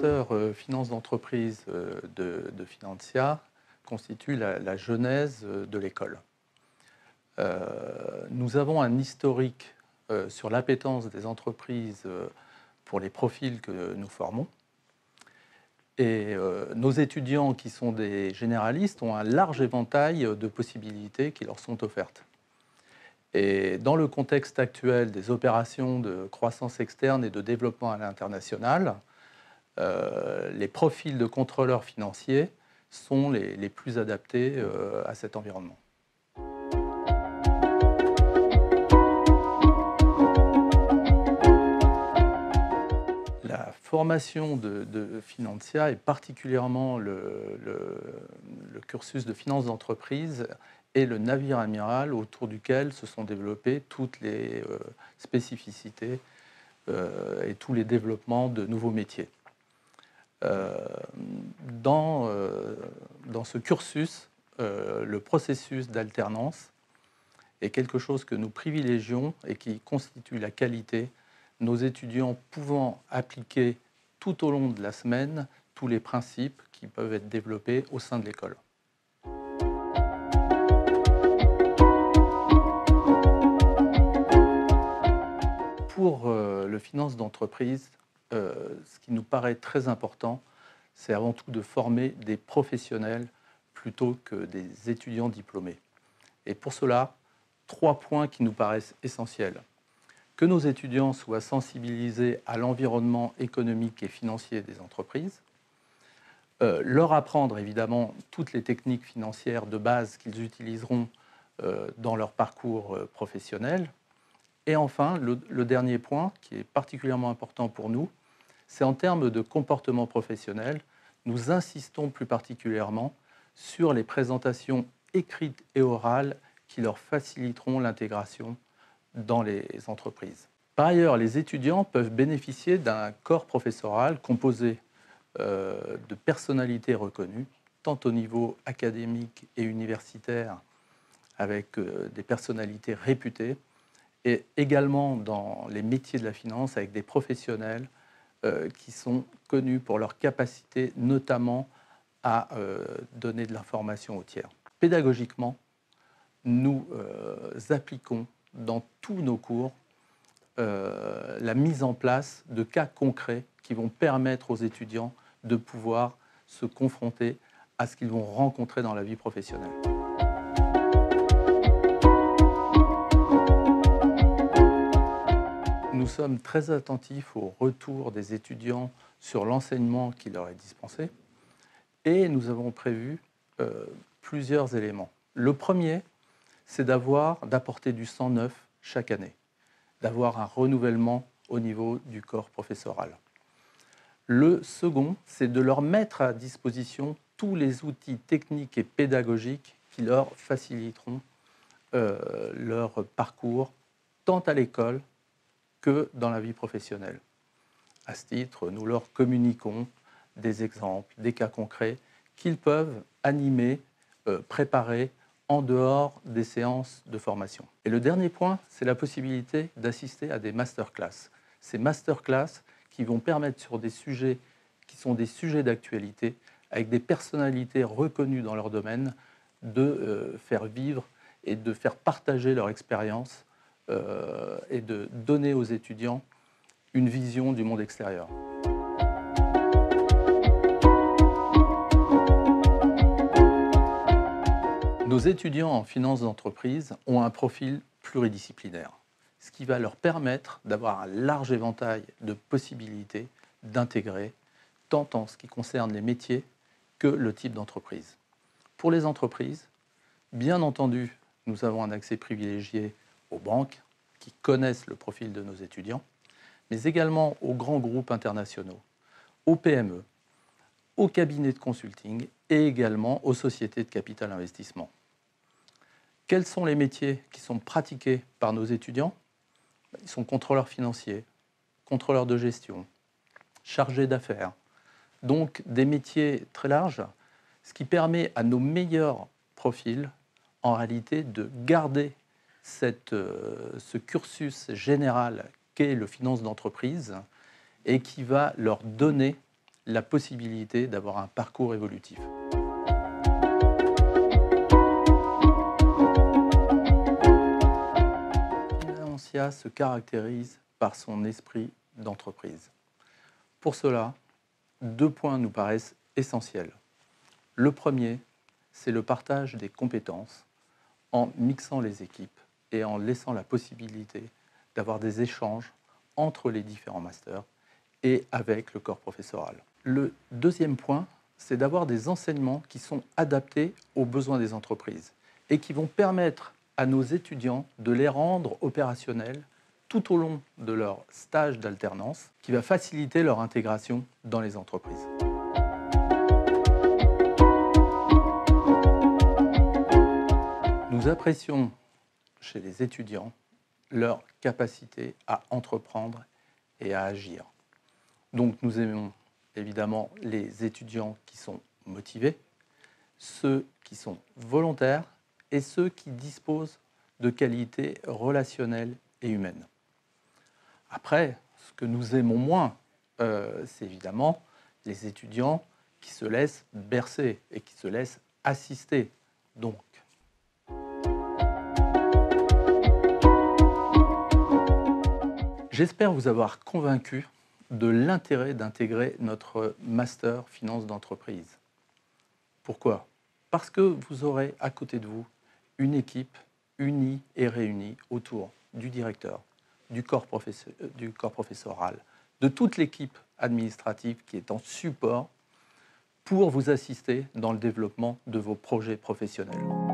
master finance d'entreprise de Financia constitue la genèse de l'école. Nous avons un historique sur l'appétence des entreprises pour les profils que nous formons. Et nos étudiants qui sont des généralistes ont un large éventail de possibilités qui leur sont offertes. Et dans le contexte actuel des opérations de croissance externe et de développement à l'international, les profils de contrôleurs financiers sont les plus adaptés à cet environnement. La formation de Financia et particulièrement le cursus de finance d'entreprise est le navire amiral autour duquel se sont développées toutes les spécificités et tous les développements de nouveaux métiers. Dans ce cursus, le processus d'alternance est quelque chose que nous privilégions et qui constitue la qualité, nos étudiants pouvant appliquer tout au long de la semaine tous les principes qui peuvent être développés au sein de l'école. Pour le finance d'entreprise, ce qui nous paraît très important, c'est avant tout de former des professionnels plutôt que des étudiants diplômés. Et pour cela, 3 points qui nous paraissent essentiels. Que nos étudiants soient sensibilisés à l'environnement économique et financier des entreprises, leur apprendre évidemment toutes les techniques financières de base qu'ils utiliseront dans leur parcours professionnel. Et enfin, le dernier point, qui est particulièrement important pour nous, c'est en termes de comportement professionnel, nous insistons plus particulièrement sur les présentations écrites et orales qui leur faciliteront l'intégration dans les entreprises. Par ailleurs, les étudiants peuvent bénéficier d'un corps professoral composé de personnalités reconnues, tant au niveau académique et universitaire, avec des personnalités réputées, et également dans les métiers de la finance, avec des professionnels qui sont connus pour leur capacité, notamment à donner de l'information aux tiers. Pédagogiquement, nous appliquons dans tous nos cours la mise en place de cas concrets qui vont permettre aux étudiants de pouvoir se confronter à ce qu'ils vont rencontrer dans la vie professionnelle. Nous sommes très attentifs au retour des étudiants sur l'enseignement qui leur est dispensé et nous avons prévu plusieurs éléments. Le premier, c'est d'apporter du sang neuf chaque année, d'avoir un renouvellement au niveau du corps professoral. Le second, c'est de leur mettre à disposition tous les outils techniques et pédagogiques qui leur faciliteront leur parcours, tant à l'école que dans la vie professionnelle. À ce titre, nous leur communiquons des exemples, des cas concrets qu'ils peuvent animer, préparer en dehors des séances de formation. Et le dernier point, c'est la possibilité d'assister à des masterclass. Ces masterclass qui vont permettre sur des sujets qui sont des sujets d'actualité, avec des personnalités reconnues dans leur domaine, de faire vivre et de faire partager leur expérience et de donner aux étudiants une vision du monde extérieur. Nos étudiants en finance d'entreprise ont un profil pluridisciplinaire, ce qui va leur permettre d'avoir un large éventail de possibilités d'intégrer, tant en ce qui concerne les métiers que le type d'entreprise. Pour les entreprises, bien entendu, nous avons un accès privilégié aux banques qui connaissent le profil de nos étudiants, mais également aux grands groupes internationaux, aux PME, aux cabinets de consulting et également aux sociétés de capital investissement. Quels sont les métiers qui sont pratiqués par nos étudiants ? Ils sont contrôleurs financiers, contrôleurs de gestion, chargés d'affaires, donc des métiers très larges, ce qui permet à nos meilleurs profils, en réalité, de garder ce cursus général qu'est le finance d'entreprise et qui va leur donner la possibilité d'avoir un parcours évolutif. Financia se caractérise par son esprit d'entreprise. Pour cela, 2 points nous paraissent essentiels. Le premier, c'est le partage des compétences en mixant les équipes et en laissant la possibilité d'avoir des échanges entre les différents masters et avec le corps professoral. Le deuxième point, c'est d'avoir des enseignements qui sont adaptés aux besoins des entreprises et qui vont permettre à nos étudiants de les rendre opérationnels tout au long de leur stage d'alternance, qui va faciliter leur intégration dans les entreprises. Nous apprécions chez les étudiants leur capacité à entreprendre et à agir. Donc nous aimons évidemment les étudiants qui sont motivés, ceux qui sont volontaires et ceux qui disposent de qualités relationnelles et humaines. Après, ce que nous aimons moins, c'est évidemment les étudiants qui se laissent bercer et qui se laissent assister. Donc, j'espère vous avoir convaincu de l'intérêt d'intégrer notre master finance d'entreprise. Pourquoi ? Parce que vous aurez à côté de vous une équipe unie et réunie autour du directeur, du corps professoral, de toute l'équipe administrative qui est en support pour vous assister dans le développement de vos projets professionnels.